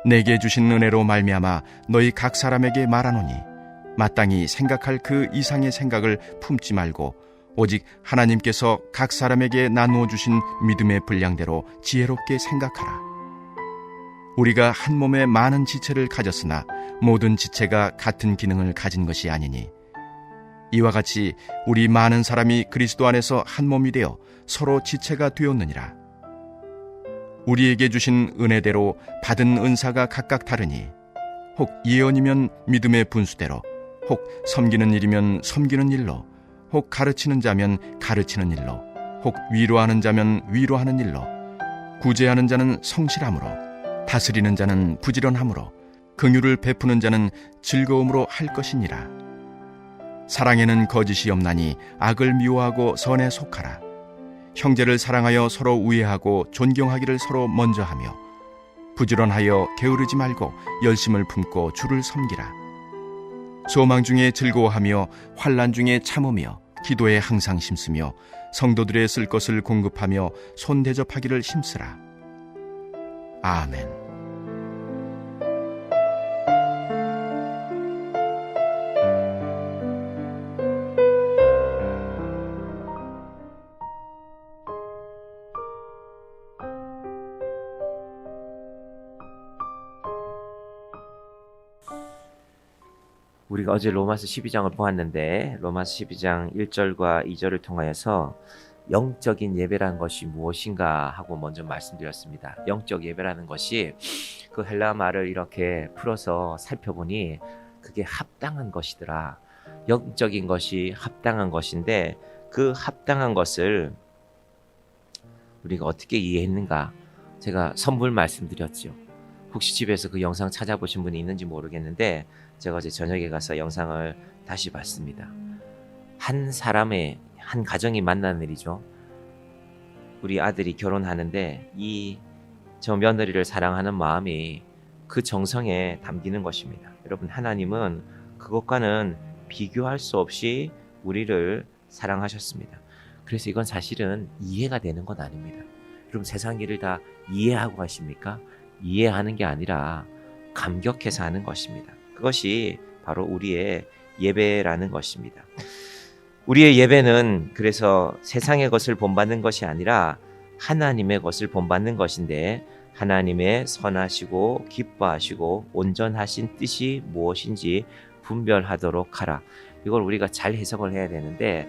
내게 주신 은혜로 말미암아 너희 각 사람에게 말하노니 마땅히 생각할 그 이상의 생각을 품지 말고 오직 하나님께서 각 사람에게 나누어 주신 믿음의 분량대로 지혜롭게 생각하라. 우리가 한 몸에 많은 지체를 가졌으나 모든 지체가 같은 기능을 가진 것이 아니니 이와 같이 우리 많은 사람이 그리스도 안에서 한 몸이 되어 서로 지체가 되었느니라. 우리에게 주신 은혜대로 받은 은사가 각각 다르니 혹 예언이면 믿음의 분수대로, 혹 섬기는 일이면 섬기는 일로, 혹 가르치는 자면 가르치는 일로, 혹 위로하는 자면 위로하는 일로, 구제하는 자는 성실함으로, 다스리는 자는 부지런함으로, 긍휼을 베푸는 자는 즐거움으로 할 것이니라. 사랑에는 거짓이 없나니 악을 미워하고 선에 속하라. 형제를 사랑하여 서로 우애하고 존경하기를 서로 먼저 하며 부지런하여 게으르지 말고 열심을 품고 주를 섬기라. 소망 중에 즐거워하며 환난 중에 참으며 기도에 항상 힘쓰며 성도들의 쓸 것을 공급하며 손 대접하기를 힘쓰라. 아멘. 우리가 어제 로마서 12장을 보았는데 로마서 12장 1절과 2절을 통하여서 영적인 예배라는 것이 무엇인가 하고 먼저 말씀드렸습니다. 영적 예배라는 것이 그 헬라 말을 이렇게 풀어서 살펴보니 그게 합당한 것이더라. 영적인 것이 합당한 것인데 그 합당한 것을 우리가 어떻게 이해했는가? 제가 선불 말씀드렸죠. 혹시 집에서 그 영상 찾아보신 분이 있는지 모르겠는데 제가 어제 저녁에 가서 영상을 다시 봤습니다. 한 가정이 만나는 일이죠. 우리 아들이 결혼하는데 저 며느리를 사랑하는 마음이 그 정성에 담기는 것입니다. 여러분, 하나님은 그것과는 비교할 수 없이 우리를 사랑하셨습니다. 그래서 이건 사실은 이해가 되는 건 아닙니다. 여러분, 세상 일을 다 이해하고 하십니까? 이해하는 게 아니라 감격해서 하는 것입니다. 그것이 바로 우리의 예배라는 것입니다. 우리의 예배는 그래서 세상의 것을 본받는 것이 아니라 하나님의 것을 본받는 것인데 하나님의 선하시고 기뻐하시고 온전하신 뜻이 무엇인지 분별하도록 하라. 이걸 우리가 잘 해석을 해야 되는데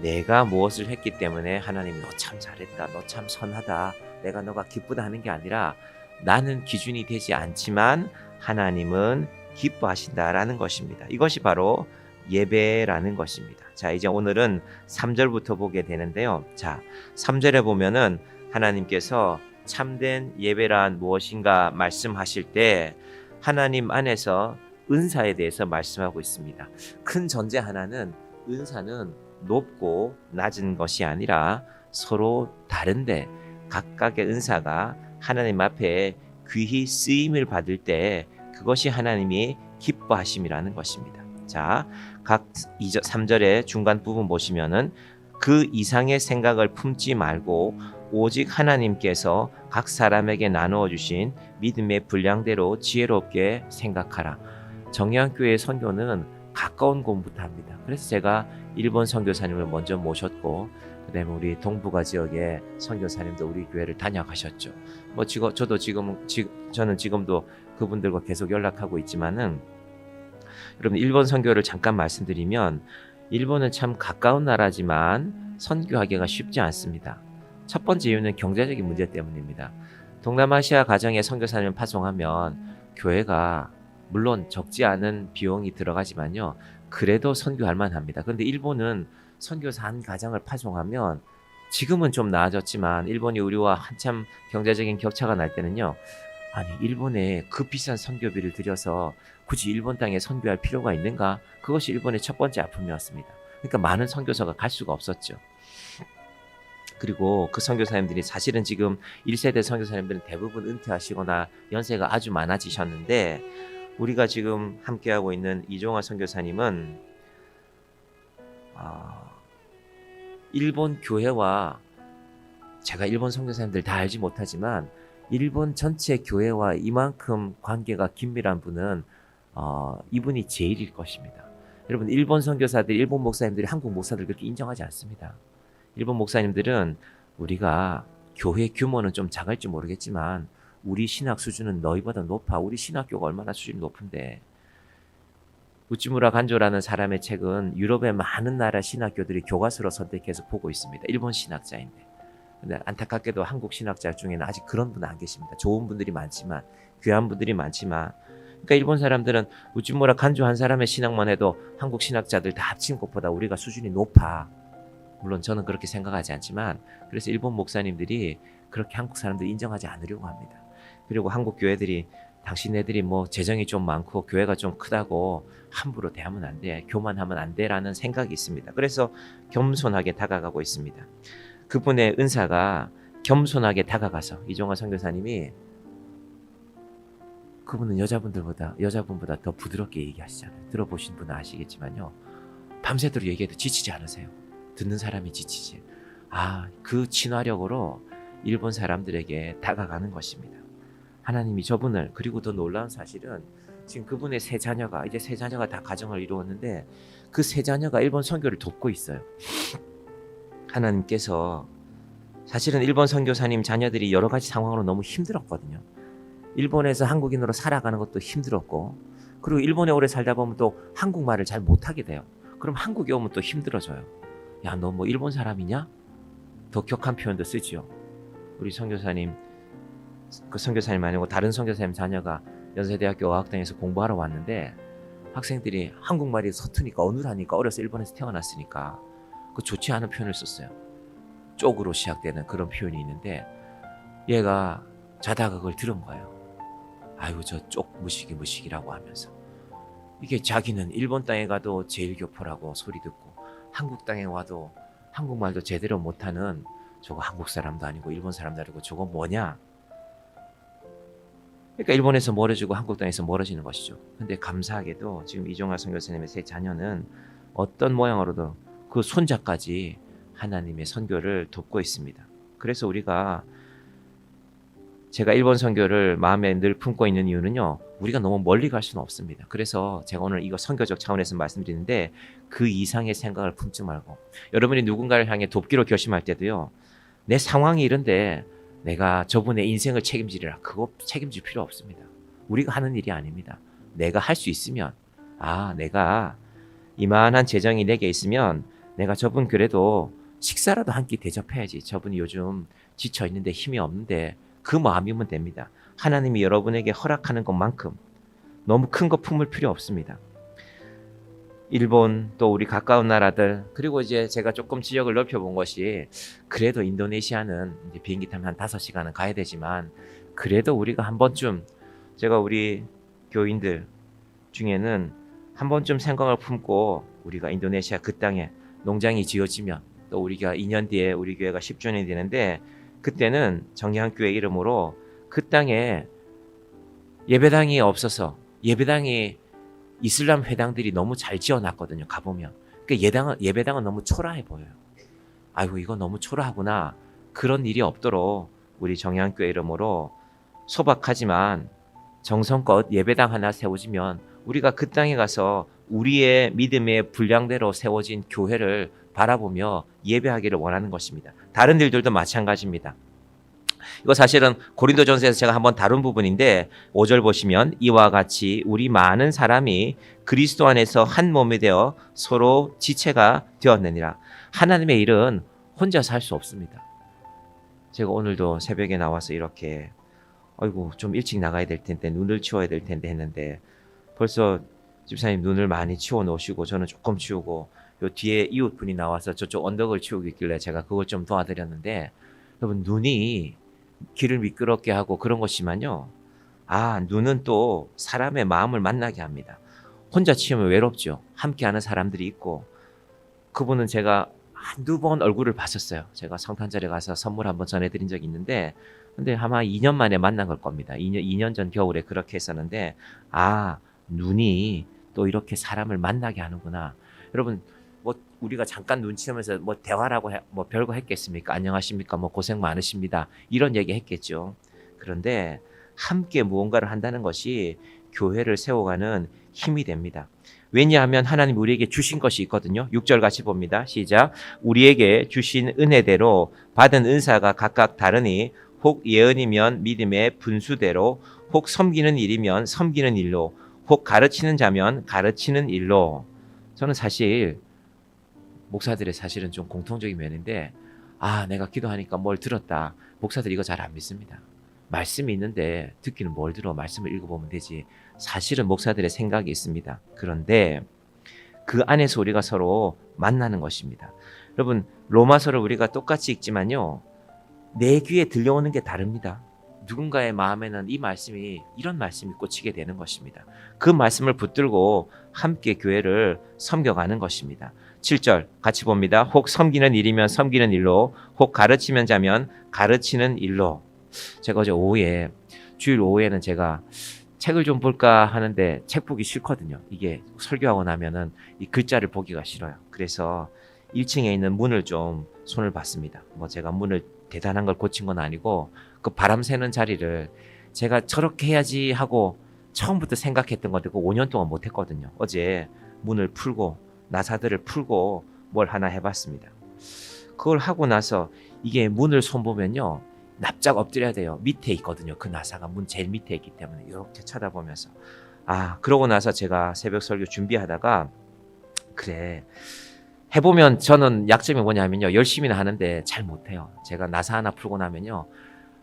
내가 무엇을 했기 때문에 하나님이 너 참 잘했다, 너 참 선하다, 내가 너가 기쁘다 하는 게 아니라 나는 기준이 되지 않지만 하나님은 기뻐하신다라는 것입니다. 이것이 바로 예배라는 것입니다. 자, 이제 오늘은 3절부터 보게 되는데요. 자, 3절에 보면은 하나님께서 참된 예배란 무엇인가 말씀하실 때 하나님 안에서 은사에 대해서 말씀하고 있습니다. 큰 전제 하나는 은사는 높고 낮은 것이 아니라 서로 다른데 각각의 은사가 하나님 앞에 귀히 쓰임을 받을 때 그것이 하나님이 기뻐하심이라는 것입니다. 자, 각 3절의 중간 부분 보시면은 그 이상의 생각을 품지 말고 오직 하나님께서 각 사람에게 나누어 주신 믿음의 분량대로 지혜롭게 생각하라. 정의한교회 선교는 가까운 곳부터 합니다. 그래서 제가 일본 선교사님을 먼저 모셨고 그다음에 우리 동북아 지역의 선교사님도 우리 교회를 다녀가셨죠. 저는 지금도 그분들과 계속 연락하고 있지만은 여러분, 일본 선교를 잠깐 말씀드리면 일본은 참 가까운 나라지만 선교하기가 쉽지 않습니다. 첫 번째 이유는 경제적인 문제 때문입니다. 동남아시아 가정에 선교사님을 파송하면 교회가 물론 적지 않은 비용이 들어가지만요. 그래도 선교할 만합니다. 그런데 일본은 선교사 한 가정을 파송하면 지금은 좀 나아졌지만 일본이 우리와 한참 경제적인 격차가 날 때는요. 아니, 일본에 그 비싼 선교비를 들여서 굳이 일본 땅에 선교할 필요가 있는가? 그것이 일본의 첫 번째 아픔이었습니다. 그러니까 많은 선교사가 갈 수가 없었죠. 그리고 그 선교사님들이 사실은 지금 1세대 선교사님들은 대부분 은퇴하시거나 연세가 아주 많아지셨는데 우리가 지금 함께하고 있는 이종화 선교사님은 일본 교회와 제가 일본 선교사님들 다 알지 못하지만 일본 전체 교회와 이만큼 관계가 긴밀한 분은 이분이 제일일 것입니다. 여러분, 일본 선교사들, 일본 목사님들이 한국 목사들 그렇게 인정하지 않습니다. 일본 목사님들은 우리가 교회 규모는 좀 작을지 모르겠지만 우리 신학 수준은 너희보다 높아. 우리 신학교가 얼마나 수준이 높은데. 우찌무라 간조라는 사람의 책은 유럽의 많은 나라 신학교들이 교과서로 선택해서 보고 있습니다. 일본 신학자인데. 근데 안타깝게도 한국 신학자 중에는 아직 그런 분은 안 계십니다. 좋은 분들이 많지만, 귀한 분들이 많지만, 그러니까 일본 사람들은 우찌무라 간조 한 사람의 신학만 해도 한국 신학자들 다 합친 것보다 우리가 수준이 높아. 물론 저는 그렇게 생각하지 않지만, 그래서 일본 목사님들이 그렇게 한국 사람들 인정하지 않으려고 합니다. 그리고 한국 교회들이 당신네들이 뭐 재정이 좀 많고 교회가 좀 크다고 함부로 대하면 안 돼, 교만하면 안 돼라는 생각이 있습니다. 그래서 겸손하게 다가가고 있습니다. 그분의 은사가 겸손하게 다가가서 이종화 선교사님이 그분은 여자분보다 더 부드럽게 얘기하시잖아요. 들어보신 분은 아시겠지만요. 밤새도록 얘기해도 지치지 않으세요. 듣는 사람이 지치지. 그 친화력으로 일본 사람들에게 다가가는 것입니다. 하나님이 저분을, 그리고 더 놀라운 사실은 지금 그분의 세 자녀가 다 가정을 이루었는데 그 세 자녀가 일본 선교를 돕고 있어요. 하나님께서 사실은 일본 선교사님 자녀들이 여러 가지 상황으로 너무 힘들었거든요. 일본에서 한국인으로 살아가는 것도 힘들었고, 그리고 일본에 오래 살다 보면 또 한국말을 잘 못하게 돼요. 그럼 한국에 오면 또 힘들어져요. 야, 너 뭐 일본 사람이냐? 더 격한 표현도 쓰지요. 우리 선교사님, 그 선교사님 아니고 다른 선교사님 자녀가 연세대학교 어학당에서 공부하러 왔는데 학생들이 한국말이 서투니까 어눌하니까, 어려서 일본에서 태어났으니까 그 좋지 않은 표현을 썼어요. 쪽으로 시작되는 그런 표현이 있는데 얘가 자다가 그걸 들은 거예요. 아이고, 저 쪽 무식이라고 하면서. 이게 자기는 일본 땅에 가도 제일교포라고 소리 듣고 한국 땅에 와도 한국말도 제대로 못하는 저거 한국 사람도 아니고 일본 사람도 아니고 저거 뭐냐. 그러니까 일본에서 멀어지고 한국 땅에서 멀어지는 것이죠. 근데 감사하게도 지금 이종화 선교사님의 세 자녀는 어떤 모양으로든 그 손자까지 하나님의 선교를 돕고 있습니다. 그래서 제가 일본 선교를 마음에 늘 품고 있는 이유는요, 우리가 너무 멀리 갈 수는 없습니다. 그래서 제가 오늘 이거 선교적 차원에서 말씀드리는데 그 이상의 생각을 품지 말고, 여러분이 누군가를 향해 돕기로 결심할 때도요, 내 상황이 이런데 내가 저분의 인생을 책임지리라, 그거 책임질 필요 없습니다. 우리가 하는 일이 아닙니다. 내가 할 수 있으면, 내가 이만한 재정이 내게 있으면 내가 저분 그래도 식사라도 한 끼 대접해야지. 저분이 요즘 지쳐 있는데 힘이 없는데, 그 마음이면 됩니다. 하나님이 여러분에게 허락하는 것만큼 너무 큰 거 품을 필요 없습니다. 일본, 또 우리 가까운 나라들, 그리고 이제 제가 조금 지역을 넓혀본 것이, 그래도 인도네시아는 이제 비행기 타면 한 5시간은 가야 되지만, 그래도 우리가 한 번쯤, 제가 우리 교인들 중에는 한 번쯤 생각을 품고 우리가 인도네시아 그 땅에 농장이 지어지면, 또 우리가 2년 뒤에 우리 교회가 10주년이 되는데, 그때는 정의한교회 이름으로 그 땅에 예배당이 없어서, 예배당이 이슬람 회당들이 너무 잘 지어놨거든요. 가보면. 그러니까 예배당은 너무 초라해 보여요. 아이고, 이거 너무 초라하구나. 그런 일이 없도록 우리 정의한교회 이름으로 소박하지만 정성껏 예배당 하나 세워지면 우리가 그 땅에 가서 우리의 믿음의 분량대로 세워진 교회를 바라보며 예배하기를 원하는 것입니다. 다른 일들도 마찬가지입니다. 이거 사실은 고린도전서에서 제가 한번 다룬 부분인데 5절 보시면, 이와 같이 우리 많은 사람이 그리스도 안에서 한 몸이 되어 서로 지체가 되었느니라. 하나님의 일은 혼자서 할 수 없습니다. 제가 오늘도 새벽에 나와서 이렇게 아이고, 좀 일찍 나가야 될 텐데, 눈을 치워야 될 텐데 했는데 벌써 집사님 눈을 많이 치워 놓으시고 저는 조금 치우고, 요 뒤에 이웃분이 나와서 저쪽 언덕을 치우고 있길래 제가 그걸 좀 도와드렸는데, 여러분, 눈이 길을 미끄럽게 하고 그런 것이지만요, 눈은 또 사람의 마음을 만나게 합니다. 혼자 치우면 외롭죠. 함께하는 사람들이 있고. 그분은 제가 한두 번 얼굴을 봤었어요. 제가 성탄절에 가서 선물 한번 전해드린 적이 있는데, 근데 아마 2년 만에 만난 걸 겁니다. 2년 전 겨울에 그렇게 했었는데, 눈이 또 이렇게 사람을 만나게 하는구나. 여러분, 뭐 우리가 잠깐 눈 치우면서 뭐 대화라고 뭐 별거 했겠습니까? 안녕하십니까? 뭐 고생 많으십니다. 이런 얘기 했겠죠. 그런데 함께 무언가를 한다는 것이 교회를 세워가는 힘이 됩니다. 왜냐하면 하나님 우리에게 주신 것이 있거든요. 6절 같이 봅니다. 시작. 우리에게 주신 은혜대로 받은 은사가 각각 다르니 혹 예언이면 믿음의 분수대로, 혹 섬기는 일이면 섬기는 일로, 혹 가르치는 자면 가르치는 일로. 저는 사실 목사들의 사실은 좀 공통적인 면인데, 내가 기도하니까 뭘 들었다. 목사들 이거 잘 안 믿습니다. 말씀이 있는데 듣기는 뭘 들어. 말씀을 읽어보면 되지. 사실은 목사들의 생각이 있습니다. 그런데 그 안에서 우리가 서로 만나는 것입니다. 여러분, 로마서를 우리가 똑같이 읽지만요, 내 귀에 들려오는 게 다릅니다. 누군가의 마음에는 이런 말씀이 꽂히게 되는 것입니다. 그 말씀을 붙들고 함께 교회를 섬겨가는 것입니다. 7절 같이 봅니다. 혹 섬기는 일이면 섬기는 일로, 혹 가르치면 자면 가르치는 일로. 제가 어제 주일 오후에는 제가 책을 좀 볼까 하는데 책 보기 싫거든요. 이게 설교하고 나면은 이 글자를 보기가 싫어요. 그래서 1층에 있는 문을 좀 손을 봤습니다. 제가 문을 대단한 걸 고친 건 아니고, 그 바람 새는 자리를 제가 저렇게 해야지 하고 처음부터 생각했던 건데 그 5년 동안 못 했거든요. 어제 문을 풀고 나사들을 풀고 뭘 하나 해봤습니다. 그걸 하고 나서 이게 문을 손보면요, 납작 엎드려야 돼요. 밑에 있거든요. 그 나사가 문 제일 밑에 있기 때문에 이렇게 쳐다보면서. 그러고 나서 제가 새벽 설교 준비하다가, 그래, 해보면 저는 약점이 뭐냐면요, 열심히는 하는데 잘 못해요. 제가 나사 하나 풀고 나면요,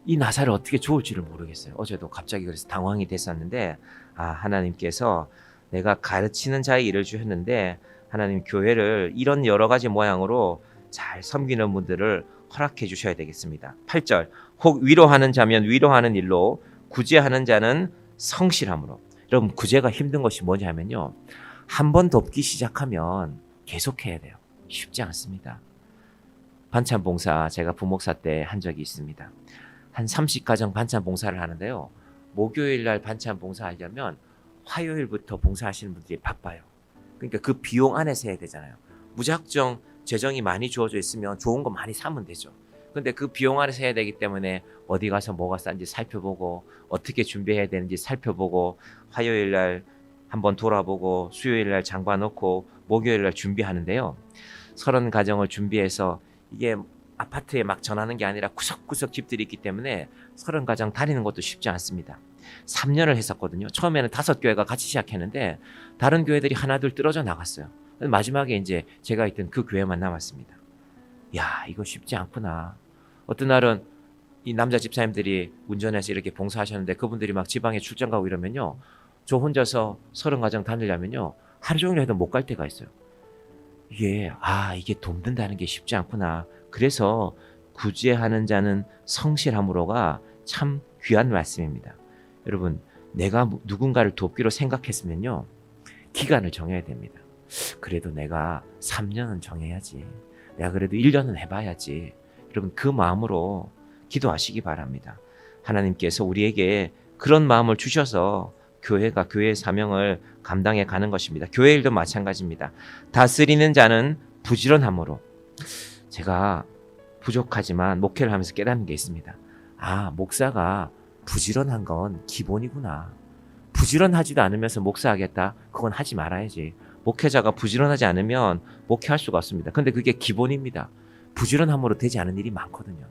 이 나사를 어떻게 좋을지를 모르겠어요. 어제도 갑자기 그래서 당황이 됐었는데, 하나님께서 내가 가르치는 자의 일을 주셨는데, 하나님 교회를 이런 여러 가지 모양으로 잘 섬기는 분들을 허락해 주셔야 되겠습니다. 8절, 혹 위로하는 자면 위로하는 일로, 구제하는 자는 성실함으로. 여러분, 구제가 힘든 것이 뭐냐면요, 한 번 돕기 시작하면 계속해야 돼요. 쉽지 않습니다. 반찬 봉사 제가 부목사 때 한 적이 있습니다. 한 30가정 반찬 봉사를 하는데요, 목요일 날 반찬 봉사하려면 화요일부터 봉사하시는 분들이 바빠요. 그러니까 그 비용 안에서 해야 되잖아요. 무작정 재정이 많이 주어져 있으면 좋은 거 많이 사면 되죠. 근데 그 비용 안에서 해야 되기 때문에 어디 가서 뭐가 싼지 살펴보고 어떻게 준비해야 되는지 살펴보고, 화요일 날 한번 돌아보고 수요일 날 장봐 놓고 목요일 날 준비하는데요, 30가정을 준비해서 이게 아파트에 막 전하는 게 아니라 구석구석 집들이 있기 때문에 30가정 다니는 것도 쉽지 않습니다. 3년을 했었거든요. 처음에는 5교회가 같이 시작했는데 다른 교회들이 하나둘 떨어져 나갔어요. 마지막에 이제 제가 있던 그 교회만 남았습니다. 이거 쉽지 않구나. 어떤 날은 이 남자 집사님들이 운전해서 이렇게 봉사하셨는데 그분들이 막 지방에 출장 가고 이러면요, 저 혼자서 30가정 다니려면요, 하루 종일 해도 못 갈 때가 있어요. 이게 돕는다는 게 쉽지 않구나. 그래서 구제하는 자는 성실함으로가 참 귀한 말씀입니다. 여러분, 내가 누군가를 돕기로 생각했으면요, 기간을 정해야 됩니다. 그래도 내가 3년은 정해야지. 내가 그래도 1년은 해봐야지. 여러분, 그 마음으로 기도하시기 바랍니다. 하나님께서 우리에게 그런 마음을 주셔서 교회가 교회의 사명을 감당해 가는 것입니다. 교회 일도 마찬가지입니다. 다스리는 자는 부지런함으로. 제가 부족하지만 목회를 하면서 깨닫는 게 있습니다. 목사가 부지런한 건 기본이구나. 부지런하지도 않으면서 목사하겠다? 그건 하지 말아야지. 목회자가 부지런하지 않으면 목회할 수가 없습니다. 근데 그게 기본입니다. 부지런함으로 되지 않은 일이 많거든요.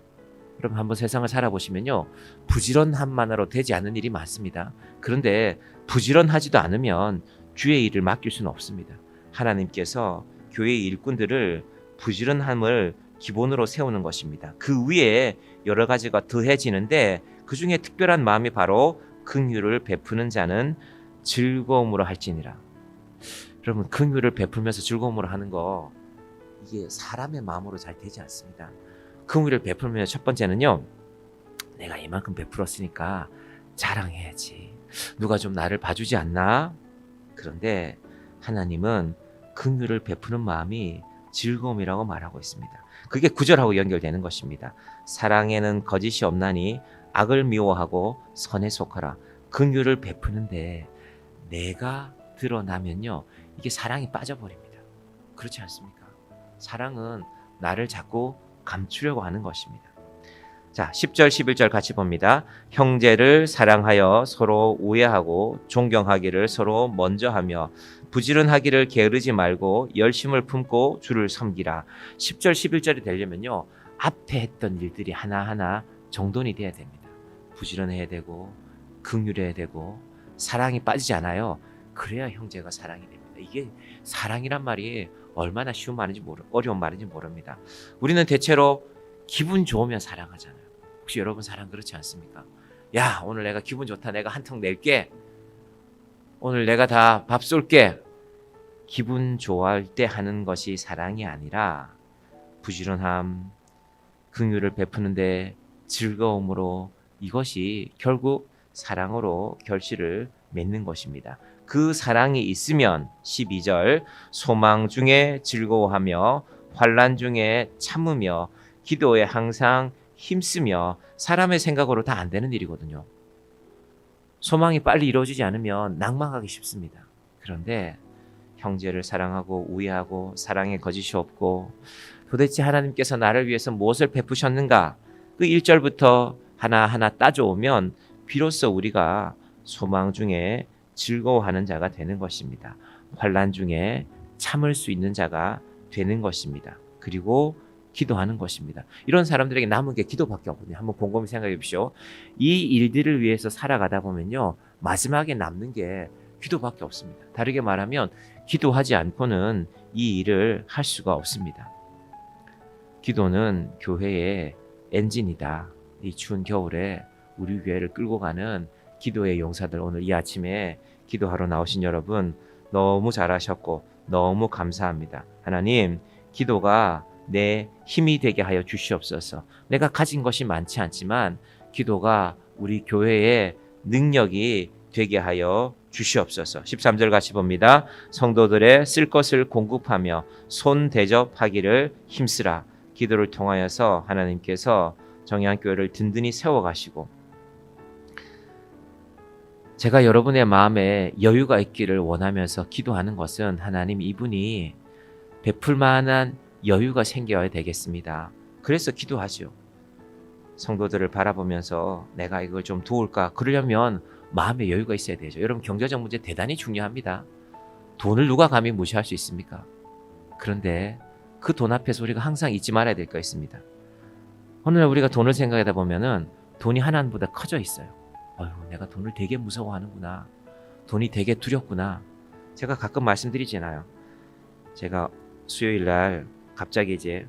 여러분, 한번 세상을 살아보시면요, 부지런함만으로 되지 않는 일이 많습니다. 그런데 부지런하지도 않으면 주의 일을 맡길 수는 없습니다. 하나님께서 교회의 일꾼들을 부지런함을 기본으로 세우는 것입니다. 그 위에 여러 가지가 더해지는데 그 중에 특별한 마음이 바로 긍휼을 베푸는 자는 즐거움으로 할지니라. 여러분, 긍휼을 베풀면서 즐거움으로 하는 거, 이게 사람의 마음으로 잘 되지 않습니다. 긍휼을 베풀면 첫 번째는요, 내가 이만큼 베풀었으니까 자랑해야지. 누가 좀 나를 봐주지 않나? 그런데 하나님은 긍휼을 베푸는 마음이 즐거움이라고 말하고 있습니다. 그게 9절하고 연결되는 것입니다. 사랑에는 거짓이 없나니 악을 미워하고 선에 속하라. 긍휼을 베푸는데 내가 드러나면요, 이게 사랑이 빠져버립니다. 그렇지 않습니까? 사랑은 나를 자꾸 감추려고 하는 것입니다. 자, 10절, 11절 같이 봅니다. 형제를 사랑하여 서로 우애하고 존경하기를 서로 먼저 하며 부지런하기를 게으르지 말고 열심을 품고 주를 섬기라. 10절, 11절이 되려면요. 앞에 했던 일들이 하나하나 정돈이 돼야 됩니다. 부지런해야 되고 긍휼해야 되고 사랑이 빠지지 않아요. 그래야 형제가 사랑이 됩니다. 이게 사랑이란 말이 얼마나 쉬운 말인지 어려운 말인지 모릅니다. 우리는 대체로 기분 좋으면 사랑하잖아요. 혹시 여러분 사랑 그렇지 않습니까? 야, 오늘 내가 기분 좋다. 내가 한턱 낼게. 오늘 내가 다 밥 쏠게. 기분 좋아할 때 하는 것이 사랑이 아니라 부지런함, 긍휼을 베푸는데 즐거움으로 이것이 결국 사랑으로 결실을 맺는 것입니다. 그 사랑이 있으면 12절 소망 중에 즐거워하며 환난 중에 참으며 기도에 항상 힘쓰며 사람의 생각으로 다 안 되는 일이거든요. 소망이 빨리 이루어지지 않으면 낭망하기 쉽습니다. 그런데 형제를 사랑하고 우애하고 사랑에 거짓이 없고 도대체 하나님께서 나를 위해서 무엇을 베푸셨는가? 그 1절부터 하나하나 따져오면 비로소 우리가 소망 중에 즐거워하는 자가 되는 것입니다. 환난 중에 참을 수 있는 자가 되는 것입니다. 그리고 기도하는 것입니다. 이런 사람들에게 남은 게 기도밖에 없거든요. 한번 곰곰이 생각해 보십시오. 이 일들을 위해서 살아가다 보면요. 마지막에 남는 게 기도밖에 없습니다. 다르게 말하면 기도하지 않고는 이 일을 할 수가 없습니다. 기도는 교회의 엔진이다. 이 추운 겨울에 우리 교회를 끌고 가는 기도의 용사들, 오늘 이 아침에 기도하러 나오신 여러분 너무 잘하셨고 너무 감사합니다. 하나님, 기도가 내 힘이 되게 하여 주시옵소서. 내가 가진 것이 많지 않지만 기도가 우리 교회의 능력이 되게 하여 주시옵소서. 13절 같이 봅니다. 성도들의 쓸 것을 공급하며 손 대접하기를 힘쓰라. 기도를 통하여서 하나님께서 정의한교회를 든든히 세워가시고 제가 여러분의 마음에 여유가 있기를 원하면서 기도하는 것은 하나님 이분이 베풀 만한 여유가 생겨야 되겠습니다. 그래서 기도하죠. 성도들을 바라보면서 내가 이걸 좀 도울까? 그러려면 마음에 여유가 있어야 되죠. 여러분 경제적 문제 대단히 중요합니다. 돈을 누가 감히 무시할 수 있습니까? 그런데 그 돈 앞에서 우리가 항상 잊지 말아야 될 거 있습니다. 어느 날 우리가 돈을 생각하다 보면은 돈이 하나님보다 커져 있어요. 어휴, 내가 돈을 되게 무서워하는구나. 돈이 되게 두렵구나. 제가 가끔 말씀드리잖아요. 제가 수요일 날 갑자기 이제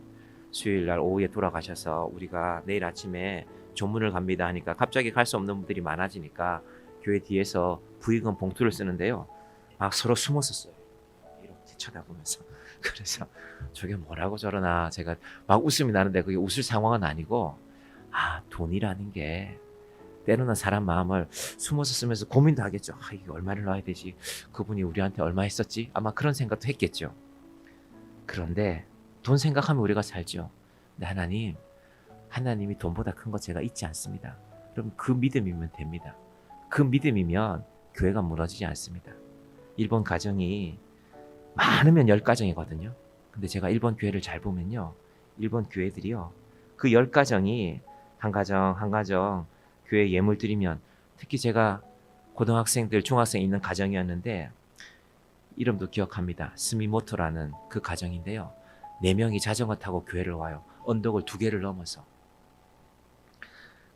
수요일 날 오후에 돌아가셔서 우리가 내일 아침에 조문을 갑니다 하니까 갑자기 갈 수 없는 분들이 많아지니까 교회 뒤에서 부의금 봉투를 쓰는데요. 막 서로 숨어서 써요. 이렇게 쳐다보면서. 그래서 저게 뭐라고 저러나 제가 막 웃음이 나는데 그게 웃을 상황은 아니고 돈이라는 게 때로는 사람 마음을 숨어서 쓰면서 고민도 하겠죠. 이게 얼마를 넣어야 되지? 그분이 우리한테 얼마 했었지? 아마 그런 생각도 했겠죠. 그런데 돈 생각하면 우리가 살죠. 근데 하나님이 돈보다 큰 거 제가 잊지 않습니다. 그럼 그 믿음이면 됩니다. 그 믿음이면 교회가 무너지지 않습니다. 일본 가정이 많으면 10가정이거든요. 근데 제가 일본 교회를 잘 보면요. 일본 교회들이요. 그 10가정이 한 가정 한 가정 교회 예물 드리면 특히 제가 고등학생들 중학생 있는 가정이었는데 이름도 기억합니다. 스미모토라는 그 가정인데요. 4명이 자전거 타고 교회를 와요. 언덕을 2개를 넘어서.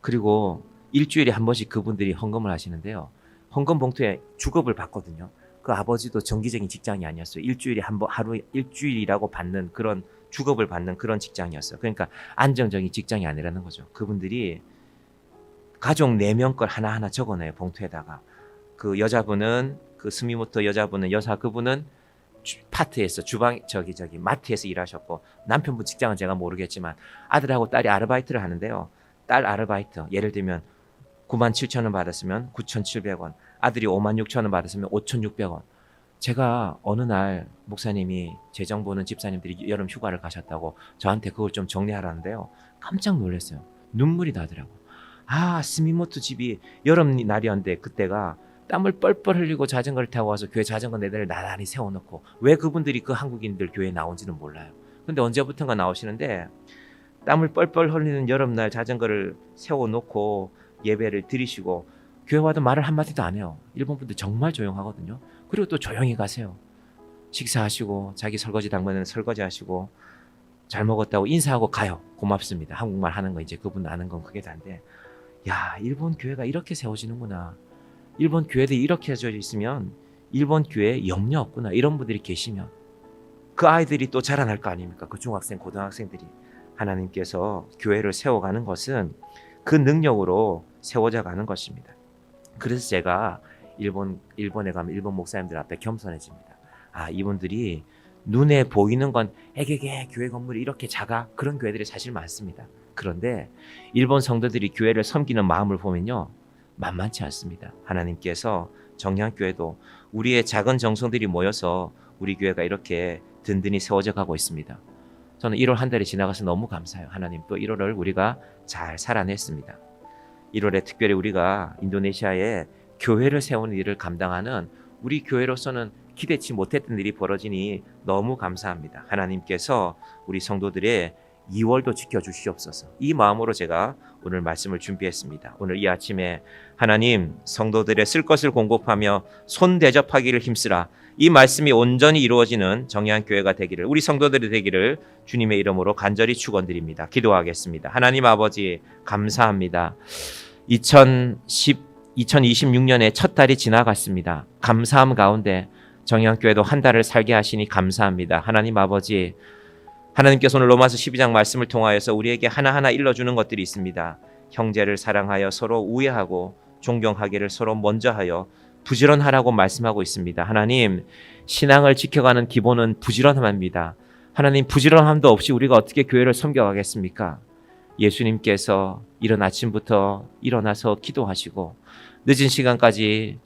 그리고 일주일에 한 번씩 그분들이 헌금을 하시는데요. 헌금 봉투에 주급을 받거든요. 그 아버지도 정기적인 직장이 아니었어요. 일주일에 한 번, 하루 일주일이라고 받는 그런 주급을 받는 그런 직장이었어요. 그러니까 안정적인 직장이 아니라는 거죠. 그분들이 가족 4명 걸 하나하나 적어내요. 봉투에다가. 그 여자분은 그 스미모토 여자분은 여사 그분은 파트에서 마트에서 일하셨고 남편분 직장은 제가 모르겠지만 아들하고 딸이 아르바이트를 하는데요. 딸 아르바이트 예를 들면 97,000원 받았으면 9,700원, 아들이 56,000원 받았으면 5,600원. 제가 어느 날 목사님이 재정 보는 집사님들이 여름 휴가를 가셨다고 저한테 그걸 좀 정리하라는데요. 깜짝 놀랐어요. 눈물이 나더라고. 스미모토 집이 여름날이었는데 그때가 땀을 뻘뻘 흘리고 자전거를 타고 와서 교회 자전거 4대를 나란히 세워놓고 왜 그분들이 그 한국인들 교회에 나온지는 몰라요. 근데 언제부턴가 나오시는데 땀을 뻘뻘 흘리는 여름날 자전거를 세워놓고 예배를 드리시고 교회 와도 말을 한마디도 안 해요. 일본 분들 정말 조용하거든요. 그리고 또 조용히 가세요. 식사하시고 자기 설거지 당번에는 설거지 하시고 잘 먹었다고 인사하고 가요. 고맙습니다. 한국말 하는 거 이제 그분 아는 건 그게 다인데, 야, 일본 교회가 이렇게 세워지는구나. 일본 교회들이 이렇게 해져 있으면 일본 교회에 염려 없구나. 이런 분들이 계시면 그 아이들이 또 자라날 거 아닙니까? 그 중학생, 고등학생들이. 하나님께서 교회를 세워가는 것은 그 능력으로 세워져 가는 것입니다. 그래서 제가 일본에 가면 일본 목사님들 앞에 겸손해집니다. 아, 이분들이 눈에 보이는 건 에게게 교회 건물이 이렇게 작아, 그런 교회들이 사실 많습니다. 그런데 일본 성도들이 교회를 섬기는 마음을 보면요, 만만치 않습니다. 하나님께서 정량교회도 우리의 작은 정성들이 모여서 우리 교회가 이렇게 든든히 세워져 가고 있습니다. 저는 1월 한 달이 지나가서 너무 감사해요. 하나님, 또 1월을 우리가 잘 살아냈습니다. 1월에 특별히 우리가 인도네시아에 교회를 세우는 일을 감당하는 우리 교회로서는 기대치 못했던 일이 벌어지니 너무 감사합니다. 하나님께서 우리 성도들의 2월도 지켜주시옵소서. 이 마음으로 제가 오늘 말씀을 준비했습니다. 오늘 이 아침에 하나님, 성도들의 쓸 것을 공급하며 손 대접하기를 힘쓰라. 이 말씀이 온전히 이루어지는 정의한교회가 되기를, 우리 성도들이 되기를 주님의 이름으로 간절히 축원드립니다. 기도하겠습니다. 하나님 아버지, 감사합니다. 2026년의 첫 달이 지나갔습니다. 감사함 가운데 정의한교회도 한 달을 살게 하시니 감사합니다. 하나님 아버지, 하나님께서 오늘 로마서 12장 말씀을 통하여서 우리에게 하나하나 일러주는 것들이 있습니다. 형제를 사랑하여 서로 우애하고 존경하기를 서로 먼저 하여 부지런하라고 말씀하고 있습니다. 하나님, 신앙을 지켜가는 기본은 부지런함입니다. 하나님, 부지런함도 없이 우리가 어떻게 교회를 섬겨가겠습니까? 예수님께서 이른 아침부터 일어나서 기도하시고 늦은 시간까지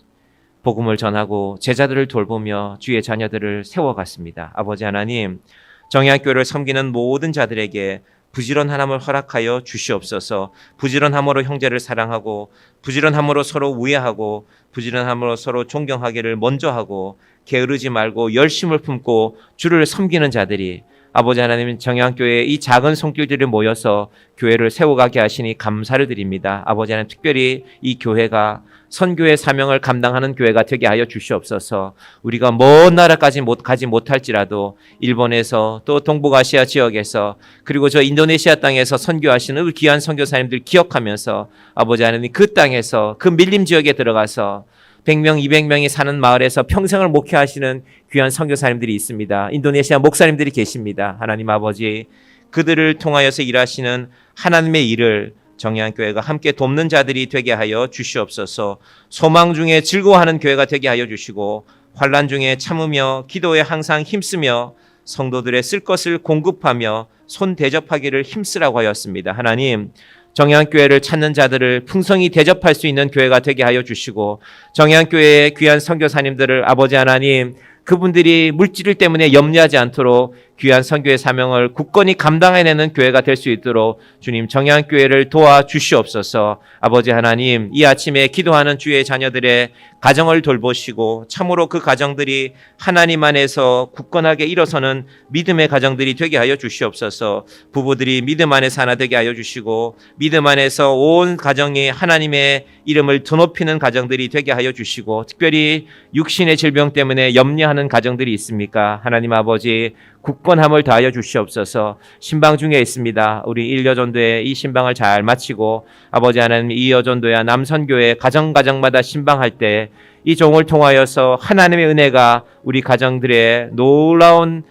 복음을 전하고 제자들을 돌보며 주의 자녀들을 세워갔습니다. 아버지 하나님, 정의한교회를 섬기는 모든 자들에게 부지런함을 허락하여 주시옵소서. 부지런함으로 형제를 사랑하고, 부지런함으로 서로 우애하고, 부지런함으로 서로 존경하기를 먼저 하고, 게으르지 말고 열심을 품고 주를 섬기는 자들이, 아버지 하나님, 정의한교회의 이 작은 손길들이 모여서 교회를 세워가게 하시니 감사를 드립니다. 아버지 하나님, 특별히 이 교회가 선교의 사명을 감당하는 교회가 되게 하여 주시옵소서. 우리가 먼 나라까지 가지 못할지라도 일본에서 또 동북아시아 지역에서 그리고 저 인도네시아 땅에서 선교하시는 우리 귀한 선교사님들 기억하면서 아버지 하나님, 그 땅에서 그 밀림 지역에 들어가서 100명, 200명이 사는 마을에서 평생을 목회하시는 귀한 선교사님들이 있습니다. 인도네시아 목사님들이 계십니다. 하나님 아버지, 그들을 통하여서 일하시는 하나님의 일을 정의한교회가 함께 돕는 자들이 되게 하여 주시옵소서. 소망 중에 즐거워하는 교회가 되게 하여 주시고, 환난 중에 참으며 기도에 항상 힘쓰며 성도들의 쓸 것을 공급하며 손 대접하기를 힘쓰라고 하였습니다. 하나님, 정의한교회를 찾는 자들을 풍성히 대접할 수 있는 교회가 되게 하여 주시고, 정의한교회의 귀한 선교사님들을 아버지 하나님, 그분들이 물질 때문에 염려하지 않도록 귀한 선교의 사명을 굳건히 감당해내는 교회가 될 수 있도록 주님, 정의한교회를 도와주시옵소서. 아버지 하나님, 이 아침에 기도하는 주의 자녀들의 가정을 돌보시고 참으로 그 가정들이 하나님 안에서 굳건하게 일어서는 믿음의 가정들이 되게 하여 주시옵소서. 부부들이 믿음 안에서 하나 되게 하여 주시고 믿음 안에서 온 가정이 하나님의 이름을 드높이는 가정들이 되게 하여 주시고, 특별히 육신의 질병 때문에 염려하는 가정들이 있습니까? 하나님 아버지, 굳건함을 다하여 주시옵소서. 신방 중에 있습니다. 우리 일여전도회 이 신방을 잘 마치고 아버지 하나님, 이 여전도야 남선교회 가정마다 신방할 때 이 종을 통하여서 하나님의 은혜가 우리 가정들의 놀라운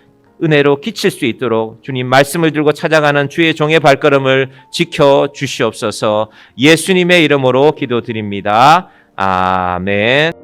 은혜로 끼칠 수 있도록 주님, 말씀을 들고 찾아가는 주의 종의 발걸음을 지켜 주시옵소서. 예수님의 이름으로 기도드립니다. 아멘.